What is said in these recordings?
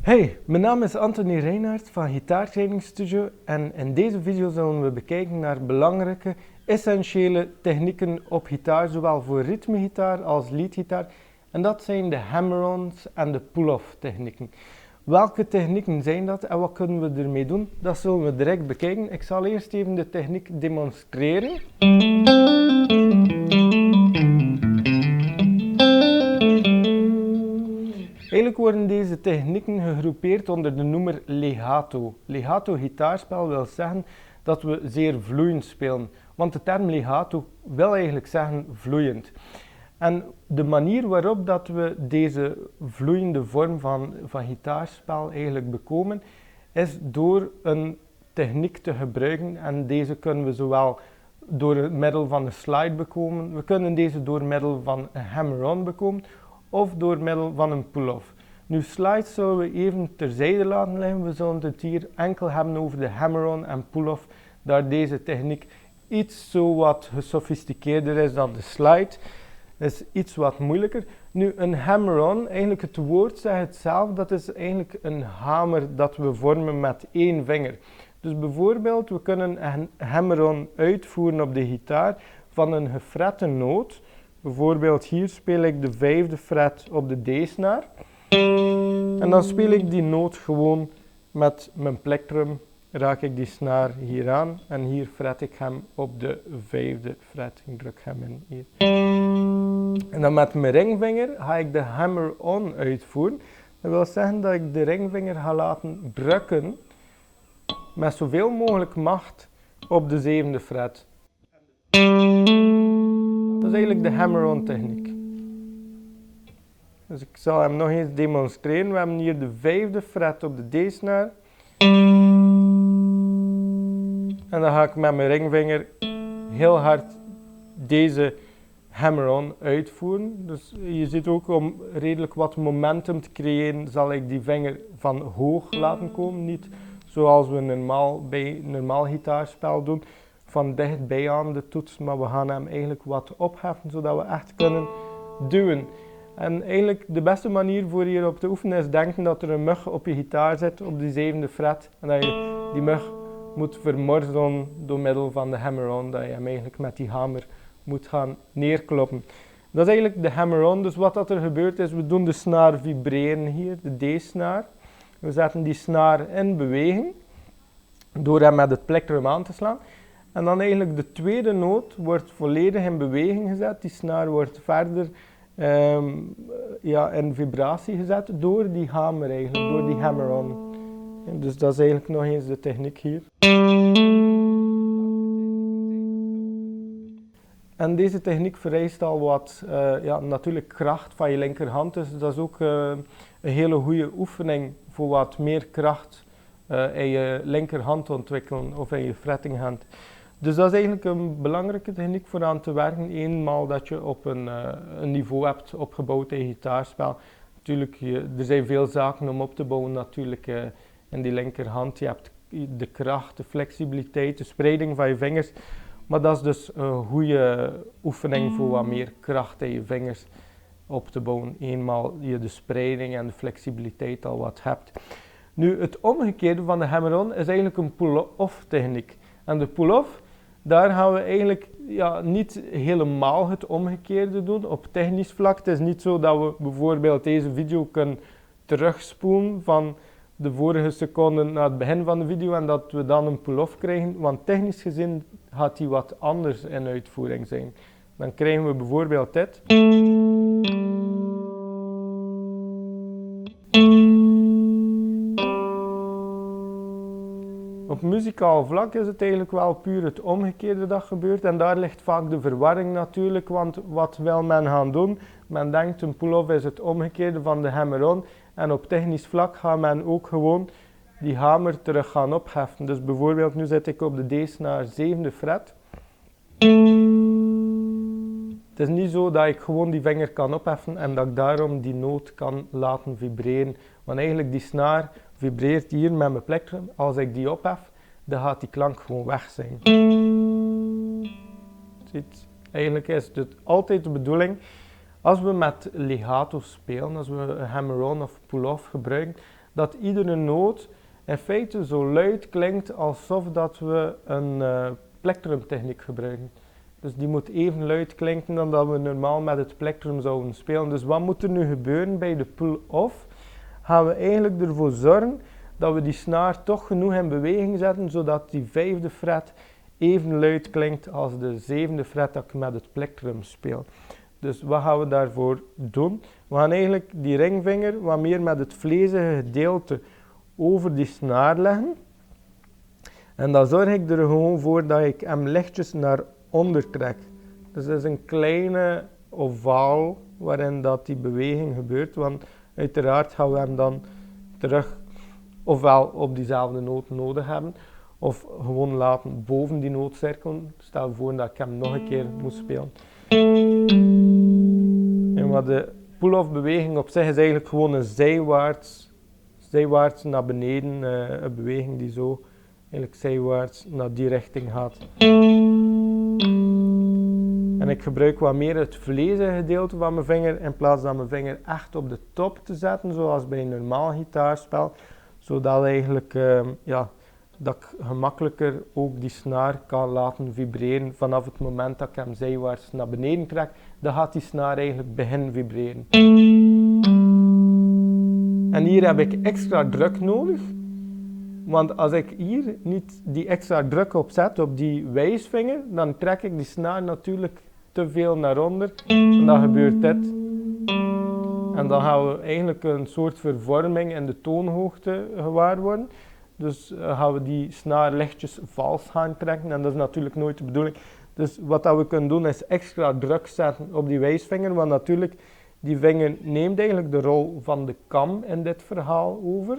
Hey, mijn naam is Anthony Reinhardt van Gitaartrainingsstudio en in deze video zullen we bekijken naar belangrijke, essentiële technieken op gitaar, zowel voor ritme gitaar als lead gitaar. En dat zijn de Hammer-Ons en de pull-off technieken. Welke technieken zijn dat en wat kunnen we ermee doen? Dat zullen we direct bekijken. Ik zal eerst even de techniek demonstreren. Eigenlijk worden deze technieken gegroepeerd onder de noemer legato. Legato gitaarspel wil zeggen dat we zeer vloeiend spelen, want de term legato wil eigenlijk zeggen vloeiend. En de manier waarop dat we deze vloeiende vorm van gitaarspel eigenlijk bekomen, is door een techniek te gebruiken. En deze kunnen we zowel door middel van een slide bekomen, we kunnen deze door middel van een hammer-on bekomen, of door middel van een pull-off. Nu, slides zullen we even terzijde laten liggen. We zullen het hier enkel hebben over de hammer-on en pull-off, daar deze techniek iets zo wat gesofisticeerder is dan de slide. Is iets wat moeilijker. Nu, een hammer-on, eigenlijk het woord zegt het zelf, dat is eigenlijk een hamer dat we vormen met één vinger. Dus bijvoorbeeld, we kunnen een hammer-on uitvoeren op de gitaar van een gefrette noot. Bijvoorbeeld hier speel ik de 5e fret op de D-snaar. En dan speel ik die noot gewoon met mijn plektrum, raak ik die snaar hier aan en hier fret ik hem op de 5e fret. Ik druk hem in hier. En dan met mijn ringvinger ga ik de hammer-on uitvoeren. Dat wil zeggen dat ik de ringvinger ga laten drukken met zoveel mogelijk macht op de 7e fret. Dat is eigenlijk de hammer-on techniek. Dus ik zal hem nog eens demonstreren. We hebben hier de 5e fret op de D-snaar. En dan ga ik met mijn ringvinger heel hard deze hammer-on uitvoeren. Dus je ziet ook, om redelijk wat momentum te creëren, zal ik die vinger van hoog laten komen. Niet zoals we bij normaal gitaarspel doen, van dichtbij aan de toets, maar we gaan hem eigenlijk wat opheffen, zodat we echt kunnen duwen. En eigenlijk de beste manier voor hierop te oefenen is denken dat er een mug op je gitaar zit, op die 7e fret, en dat je die mug moet vermorzelen door middel van de hammer-on, dat je hem eigenlijk met die hamer moet gaan neerkloppen. Dat is eigenlijk de hammer-on. Dus wat dat er gebeurt is, we doen de snaar vibreren hier, de D-snaar. We zetten die snaar in beweging, door hem met het plektrum aan te slaan. En dan eigenlijk de tweede noot wordt volledig in beweging gezet. Die snaar wordt verder in vibratie gezet door die hamer eigenlijk, door die hammer-on. Dus dat is eigenlijk nog eens de techniek hier. En deze techniek vereist al wat natuurlijk kracht van je linkerhand. Dus dat is ook een hele goede oefening voor wat meer kracht in je linkerhand ontwikkelen of in je frettinghand. Dus dat is eigenlijk een belangrijke techniek voor aan te werken, eenmaal dat je op een niveau hebt opgebouwd in je gitaarspel. Natuurlijk, er zijn veel zaken om op te bouwen natuurlijk in die linkerhand. Je hebt de kracht, de flexibiliteit, de spreiding van je vingers. Maar dat is dus een goede oefening voor wat meer kracht in je vingers op te bouwen, eenmaal je de spreiding en de flexibiliteit al wat hebt. Nu, het omgekeerde van de hammer-on is eigenlijk een pull-off techniek. En de pull-off, daar gaan we eigenlijk niet helemaal het omgekeerde doen op technisch vlak. Het is niet zo dat we bijvoorbeeld deze video kunnen terugspoelen van de vorige seconden naar het begin van de video en dat we dan een pull-off krijgen, want technisch gezien gaat die wat anders in uitvoering zijn. Dan krijgen we bijvoorbeeld dit. Op muzikaal vlak is het eigenlijk wel puur het omgekeerde dat gebeurt en daar ligt vaak de verwarring natuurlijk, want wat wil men gaan doen? Men denkt een pull-off is het omgekeerde van de hammer-on en op technisch vlak gaat men ook gewoon die hamer terug gaan opheffen. Dus bijvoorbeeld nu zit ik op de D-snaar 7e fret. Het is niet zo dat ik gewoon die vinger kan opheffen en dat ik daarom die noot kan laten vibreren. Want eigenlijk die snaar vibreert hier met mijn plektrum. Als ik die ophef, dan gaat die klank gewoon weg zijn. Ziet? Eigenlijk is het altijd de bedoeling, als we met legato spelen, als we een hammer-on of pull-off gebruiken, dat iedere noot in feite zo luid klinkt alsof dat we een plectrumtechniek gebruiken. Dus die moet even luid klinken dan dat we normaal met het plektrum zouden spelen. Dus wat moet er nu gebeuren bij de pull-off? Gaan we eigenlijk ervoor zorgen dat we die snaar toch genoeg in beweging zetten, zodat die 5e fret even luid klinkt als de 7e fret dat ik met het plektrum speel. Dus wat gaan we daarvoor doen? We gaan eigenlijk die ringvinger wat meer met het vlezige gedeelte over die snaar leggen. En dan zorg ik er gewoon voor dat ik hem lichtjes naar onder trek. Dus dat is een kleine ovaal waarin dat die beweging gebeurt, want uiteraard gaan we hem dan terug ofwel op diezelfde noot nodig hebben, of gewoon laten boven die noot cirkelen. Stel voor dat ik hem nog een keer moet spelen. En wat de pull-off beweging op zich is eigenlijk gewoon een zijwaarts naar beneden, een beweging die zo eigenlijk zijwaarts naar die richting gaat. En ik gebruik wat meer het vlezige gedeelte van mijn vinger in plaats van mijn vinger echt op de top te zetten, zoals bij een normaal gitaarspel, zodat eigenlijk dat ik gemakkelijker ook die snaar kan laten vibreren vanaf het moment dat ik hem zijwaarts naar beneden trek. Dan gaat die snaar eigenlijk beginnen vibreren. En hier heb ik extra druk nodig, want als ik hier niet die extra druk op zet op die wijsvinger, dan trek ik die snaar natuurlijk te veel naar onder en dan gebeurt dit. En dan gaan we eigenlijk een soort vervorming in de toonhoogte gewaar worden. Dus gaan we die snaar lichtjes vals gaan trekken en dat is natuurlijk nooit de bedoeling. Dus wat dat we kunnen doen is extra druk zetten op die wijsvinger, want natuurlijk die vinger neemt eigenlijk de rol van de kam in dit verhaal over.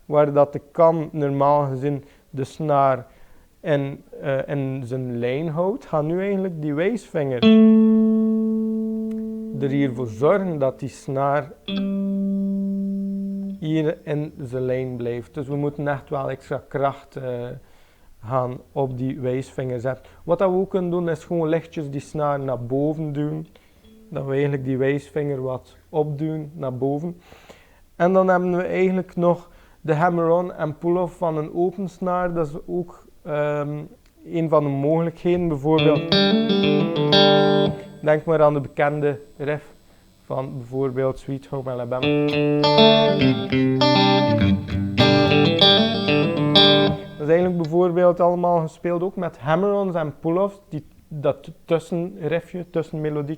Waar dat de kam normaal gezien de snaar in zijn lijn houdt, gaat nu eigenlijk die wijsvinger er hiervoor zorgen dat die snaar hier in zijn lijn blijft. Dus we moeten echt wel extra kracht gaan op die wijsvinger zetten. Wat dat we ook kunnen doen is gewoon lichtjes die snaar naar boven duwen. Dat we eigenlijk die wijsvinger wat opduwen naar boven. En dan hebben we eigenlijk nog de hammer-on en pull-off van een open snaar. Dat is ook een van de mogelijkheden. Bijvoorbeeld, denk maar aan de bekende riff van bijvoorbeeld Sweet Home Alabama. Dat is eigenlijk bijvoorbeeld allemaal gespeeld ook met hammer-ons en pull-offs, dat tussenriffje, tussenmelodie.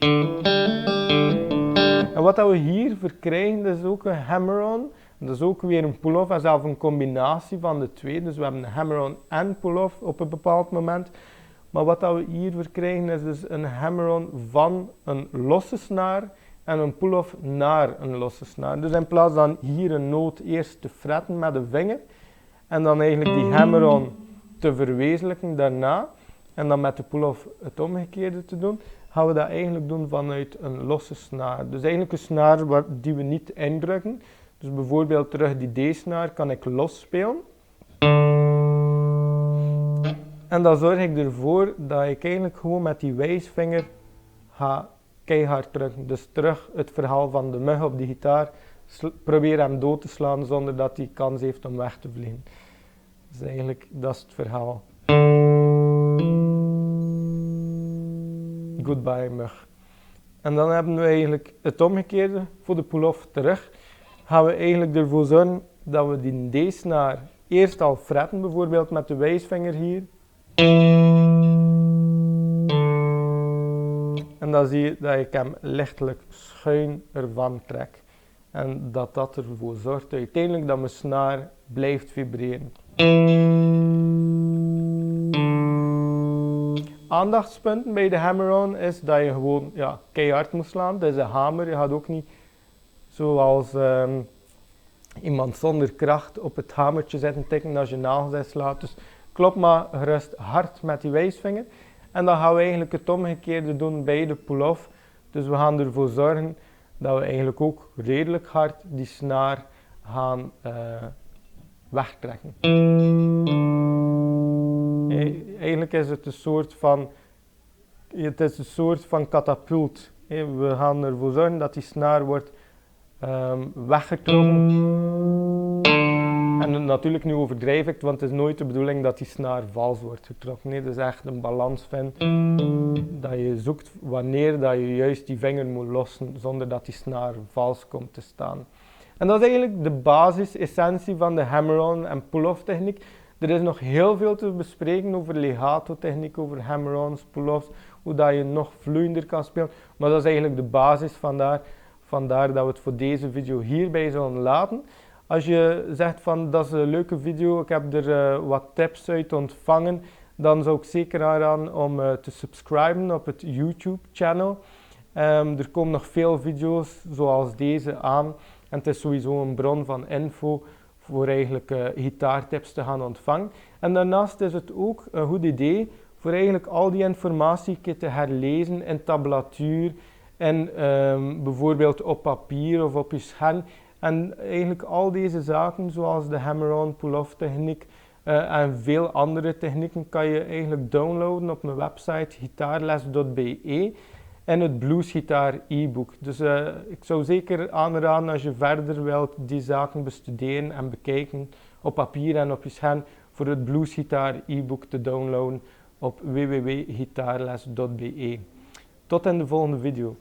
En wat dat we hier verkrijgen, dat is ook een hammer-on. Dat is ook weer een pull-off en zelfs een combinatie van de twee. Dus we hebben een hammer-on en pull-off op een bepaald moment. Maar wat dat we hier verkrijgen is dus een hammer-on van een losse snaar en een pull-off naar een losse snaar. Dus in plaats van hier een noot eerst te fretten met de vinger en dan eigenlijk die hammer-on te verwezenlijken daarna en dan met de pull-off het omgekeerde te doen, gaan we dat eigenlijk doen vanuit een losse snaar. Dus eigenlijk een snaar die we niet indrukken. Dus bijvoorbeeld terug die D-snaar kan ik los spelen. En dan zorg ik ervoor dat ik eigenlijk gewoon met die wijsvinger ga keihard drukken. Dus terug het verhaal van de mug op de gitaar. Probeer hem dood te slaan zonder dat hij kans heeft om weg te vliegen. Dus eigenlijk, dat is het verhaal. Goodbye mug. En dan hebben we eigenlijk het omgekeerde voor de pull-off terug. Gaan we eigenlijk ervoor zorgen dat we die D-snaar eerst al fretten, bijvoorbeeld met de wijsvinger hier. En dan zie je dat ik hem lichtelijk schuin ervan trek. En dat ervoor zorgt uiteindelijk dat mijn snaar blijft vibreren. Aandachtspunten bij de hammer-on is dat je gewoon keihard moet slaan. Dat is een hamer, je gaat ook niet zoals iemand zonder kracht op het hamertje zitten tikken als je nagels slaat. Dus klop maar gerust hard met die wijsvinger. En dan gaan we eigenlijk het omgekeerde doen bij de pull-off. Dus we gaan ervoor zorgen dat we eigenlijk ook redelijk hard die snaar gaan wegtrekken. Eigenlijk is het een soort van katapult. We gaan ervoor zorgen dat die snaar wordt weggetrokken En natuurlijk nu overdrijf ik het, want het is nooit de bedoeling dat die snaar vals wordt getrokken. Nee, het is echt een balans vinden dat je zoekt wanneer dat je juist die vinger moet lossen zonder dat die snaar vals komt te staan. En dat is eigenlijk de basis, essentie van de hammer-on en pull-off techniek. Er is nog heel veel te bespreken over legato techniek, over hammer-ons, pull-offs, hoe dat je nog vloeiender kan spelen. Maar dat is eigenlijk de basis, vandaar dat we het voor deze video hierbij zullen laten. Als je zegt van dat is een leuke video, ik heb er wat tips uit ontvangen, dan zou ik zeker aanraden om te subscriben op het YouTube channel. Er komen nog veel video's zoals deze aan en het is sowieso een bron van info voor eigenlijk gitaartips te gaan ontvangen. En daarnaast is het ook een goed idee voor eigenlijk al die informatie te herlezen in tablatuur en bijvoorbeeld op papier of op je scherm. En eigenlijk al deze zaken zoals de hammer-on, pull-off techniek en veel andere technieken kan je eigenlijk downloaden op mijn website gitaarles.be en het bluesgitaar e-book. Dus ik zou zeker aanraden als je verder wilt die zaken bestuderen en bekijken op papier en op je scherm voor het bluesgitaar e-book te downloaden op www.gitaarles.be. Tot in de volgende video.